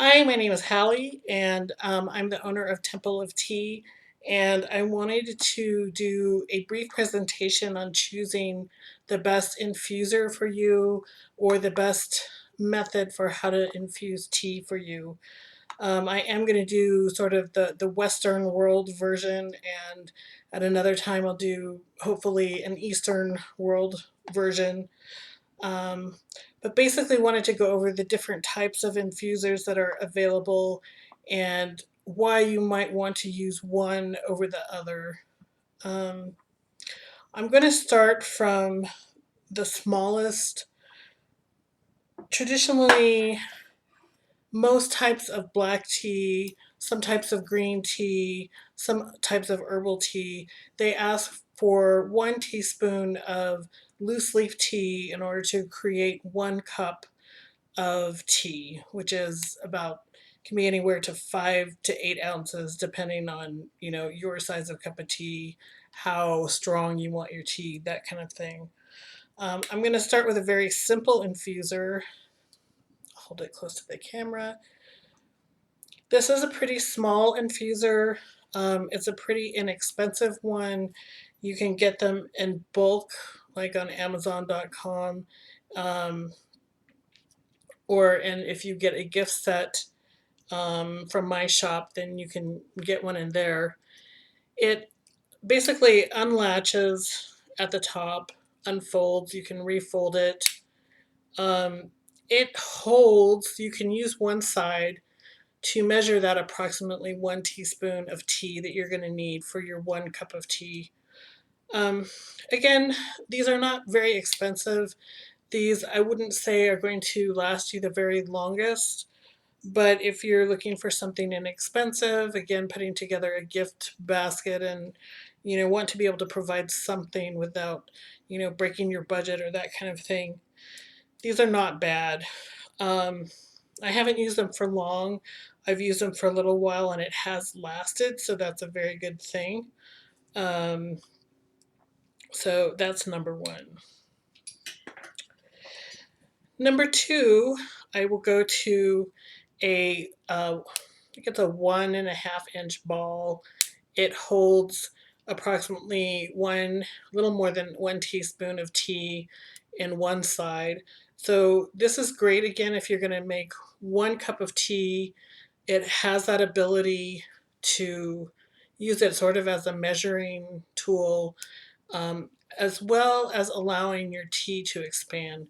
Hi, my name is Hallie, and I'm the owner of Temple of Tea. And I wanted to do a brief presentation on choosing the best infuser for you or the best method for how to infuse tea for you. I am going to do sort of the Western world version, and at another time, I'll do hopefully an Eastern world version. Um, but basically wanted to go over the different types of infusers that are available and why you might want to use one over the other. Um, I'm going to start from the smallest. Traditionally, most types of black tea, some types of green tea, some types of herbal tea, they ask for 1 teaspoon of loose leaf tea in order to create 1 cup of tea, which is about can be anywhere to 5 to 8 ounces, depending on your size of cup of tea, how strong you want your tea, that kind of thing. I'm going to start with a very simple infuser. Hold it close to the camera. This is a pretty small infuser. It's a pretty inexpensive one. You can get them in bulk, like on Amazon.com. Um, and if you get a gift set from my shop, then you can get one in there. It basically unlatches at the top, unfolds, you can refold it. Um, it holds, you can use one side to measure that approximately 1 teaspoon of tea that you're going to need for your 1 cup of tea. Um, Again, these are not very expensive. These I wouldn't say are going to last you the very longest. But if you're looking for something inexpensive, again, putting together a gift basket and want to be able to provide something without breaking your budget or that kind of thing, these are not bad. Um, I haven't used them for long. I've used them for a little while and it has lasted, so that's a very good thing. Um, so that's number one. Number two, I will go to I think it's a 1.5 inch ball. It holds approximately a little more than 1 teaspoon of tea in one side. So this is great again if you're going to make 1 cup of tea. It has that ability to use it sort of as a measuring tool, um, as well as allowing your tea to expand.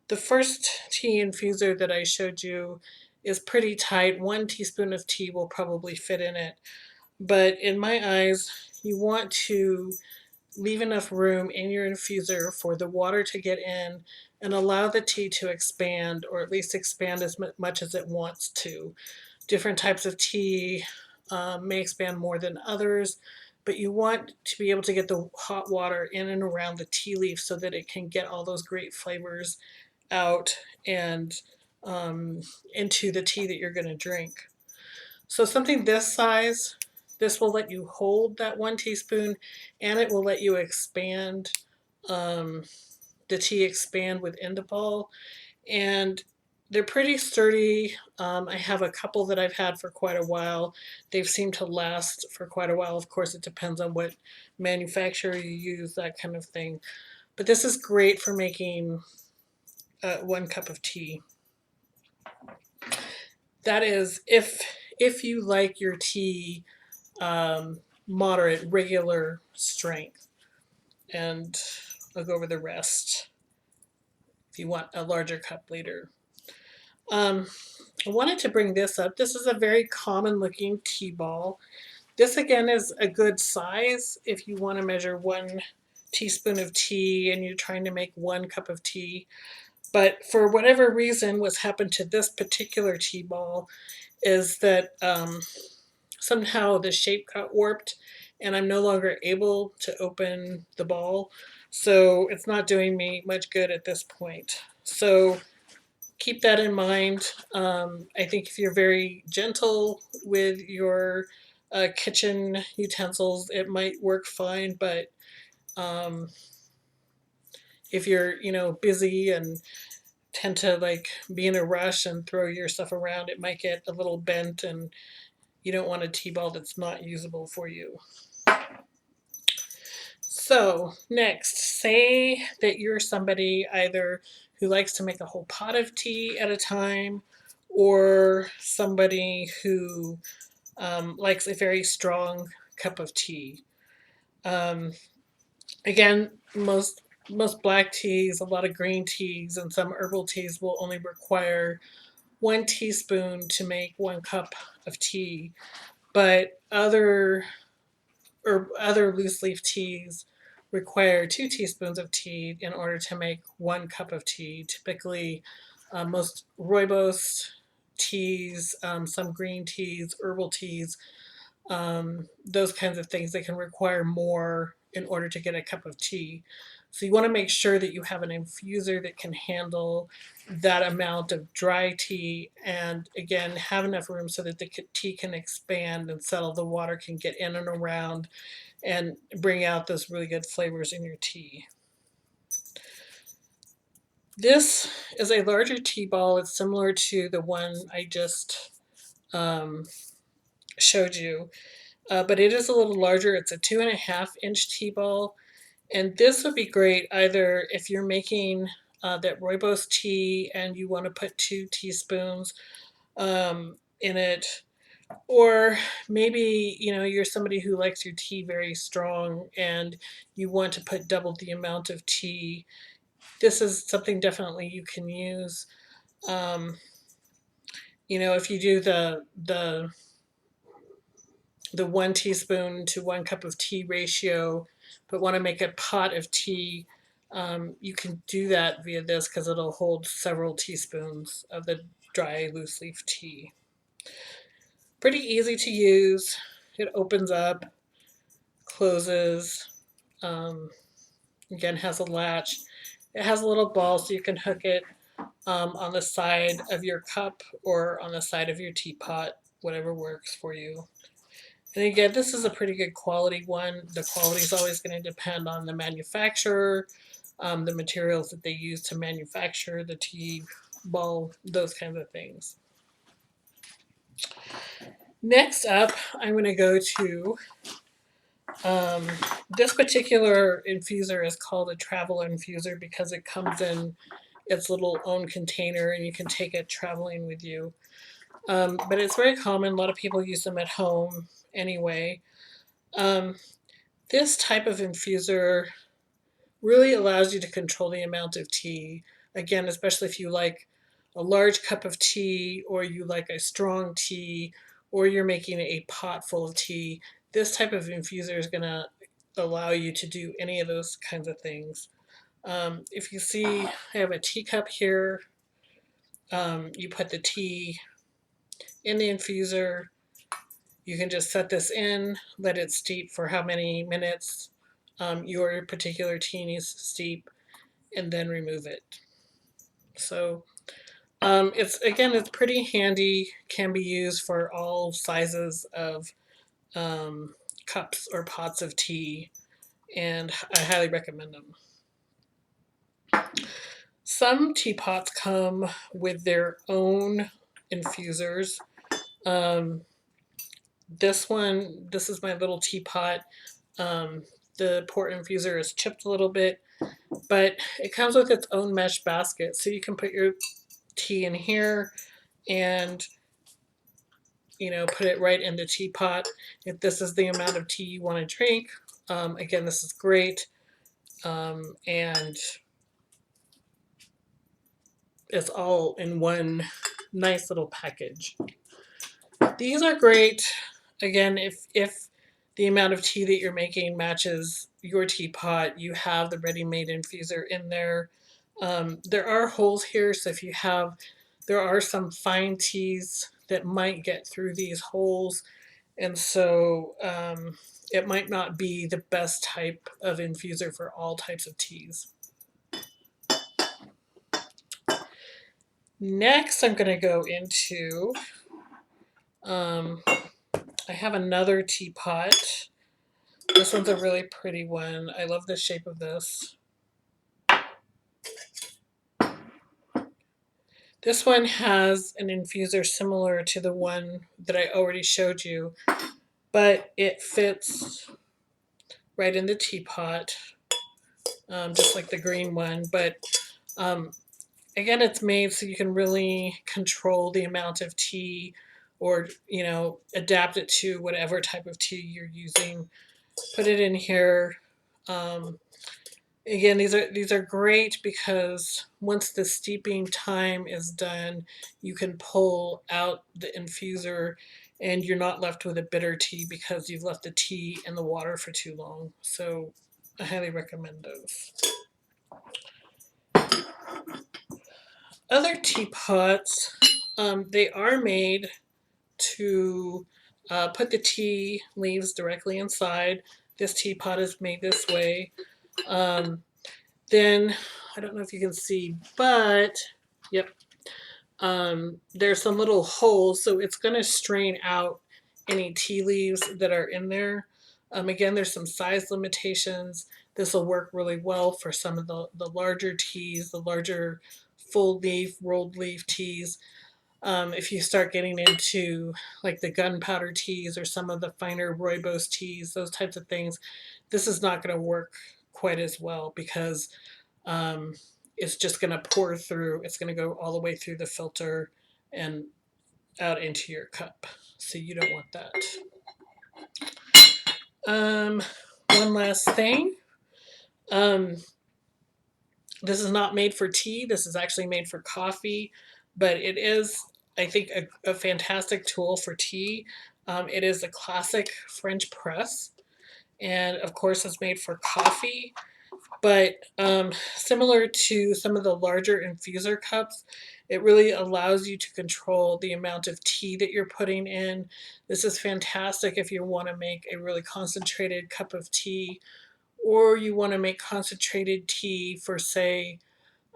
The first tea infuser that I showed you is pretty tight. 1 teaspoon of tea will probably fit in it. But in my eyes, you want to leave enough room in your infuser for the water to get in and allow the tea to expand, or at least expand as much as it wants to. Different types of tea may expand more than others, but you want to be able to get the hot water in and around the tea leaf so that it can get all those great flavors out and um, into the tea that you're going to drink. So something this size, this will let you hold that 1 teaspoon, and it will let you expand um, the tea expand within the ball. And they're pretty sturdy. I have a couple that I've had for quite a while. They've seemed to last for quite a while. Of course, it depends on what manufacturer you use, that kind of thing. But this is great for making 1 cup of tea. That is, if you like your tea moderate, regular strength, and I'll go over the rest if you want a larger cup later. Um, I wanted to bring this up. This is a very common looking tea ball. This again is a good size if you want to measure 1 teaspoon of tea and you're trying to make 1 cup of tea. But for whatever reason, what's happened to this particular tea ball is that somehow the shape got warped and I'm no longer able to open the ball. So it's not doing me much good at this point. So keep that in mind. I think if you're very gentle with your kitchen utensils, it might work fine. But um, if you're, busy and tend to like be in a rush and throw your stuff around, it might get a little bent and you don't want a tea ball that's not usable for you. So, next, say that you're somebody either who likes to make a whole pot of tea at a time or somebody who likes a very strong cup of tea. Um, Again, most black teas, a lot of green teas, and some herbal teas will only require 1 teaspoon to make 1 cup of tea. But other loose leaf teas require 2 teaspoons of tea in order to make 1 cup of tea. Typically, most rooibos teas, some green teas, herbal teas, those kinds of things, they can require more in order to get a cup of tea. So you want to make sure that you have an infuser that can handle that amount of dry tea and again have enough room so that the tea can expand and settle, the water can get in and around and bring out those really good flavors in your tea. This is a larger tea ball. It's similar to the one I just um, showed you, but it is a little larger. It's a 2.5 inch tea ball, and this would be great either if you're making that rooibos tea and you want to put 2 teaspoons in it, or maybe you're somebody who likes your tea very strong and you want to put double the amount of tea. This is something definitely you can use. Um, if you do the 1 teaspoon to 1 cup of tea ratio, but want to make a pot of tea, you can do that via this because it'll hold several teaspoons of the dry loose leaf tea. Pretty easy to use. It opens up, closes. Um, Again, has a latch. It has a little ball so you can hook it on the side of your cup or on the side of your teapot, whatever works for you. And again, this is a pretty good quality one. The quality is always going to depend on the manufacturer, the materials that they use to manufacture the tea ball, those kinds of things. Next up, I'm going to go to um, this particular infuser is called a travel infuser because it comes in its little own container and you can take it traveling with you. But it's very common. A lot of people use them at home anyway. Um, this type of infuser really allows you to control the amount of tea. Again, especially if you like a large cup of tea or you like a strong tea or you're making a pot full of tea, this type of infuser is going to allow you to do any of those kinds of things. If you see, I have a teacup here. You put the tea in the infuser. You can just set this in, let it steep for how many minutes your particular tea needs to steep, and then remove it. So it's pretty handy. Can be used for all sizes of um, cups or pots of tea, and I highly recommend them. Some teapots come with their own infusers. Um, this is my little teapot. Um, the port infuser is chipped a little bit, but it comes with its own mesh basket, so you can put your tea in here and put it right in the teapot. If this is the amount of tea you want to drink, again, this is great, and it's all in one nice little package. These are great. Again, if the amount of tea that you're making matches your teapot, you have the ready-made infuser in there. There are holes here, so there are some fine teas that might get through these holes, and so it might not be the best type of infuser for all types of teas. Next, I'm going to go into, I have another teapot. This one's a really pretty one. I love the shape of this. This one has an infuser similar to the one that I already showed you, but it fits right in the teapot, just like the green one. But um, again, it's made so you can really control the amount of tea, or adapt it to whatever type of tea you're using. Put it in here. Um, Again, these are great because once the steeping time is done, you can pull out the infuser and you're not left with a bitter tea because you've left the tea in the water for too long. So I highly recommend those. Other teapots, they are made to put the tea leaves directly inside. This teapot is made this way. Um, then I don't know if you can see, but yep, there's some little holes, so it's going to strain out any tea leaves that are in there. Again, there's some size limitations. This will work really well for some of the larger teas, the larger full leaf, rolled leaf teas. If you start getting into like the gunpowder teas or some of the finer rooibos teas, those types of things, this is not going to work quite as well because um, it's just going to pour through. It's going to go all the way through the filter and out into your cup. So you don't want that. Um, One last thing. Um, this is not made for tea. This is actually made for coffee, but it is, I think, a fantastic tool for tea. It is a classic French press, and of course, it's made for coffee. But similar to some of the larger infuser cups, it really allows you to control the amount of tea that you're putting in. This is fantastic if you want to make a really concentrated cup of tea, or you want to make concentrated tea for,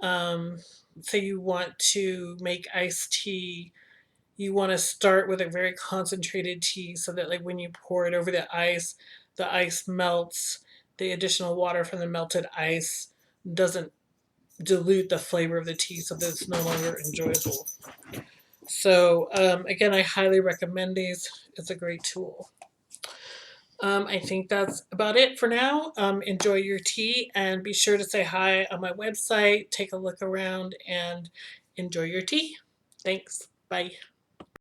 um, say you want to make iced tea. You want to start with a very concentrated tea so that, like, when you pour it over the ice melts. The additional water from the melted ice doesn't dilute the flavor of the tea so that it's no longer enjoyable. So, again, I highly recommend these. It's a great tool. I think that's about it for now. Enjoy your tea and be sure to say hi on my website, take a look around, and enjoy your tea. Thanks. Bye.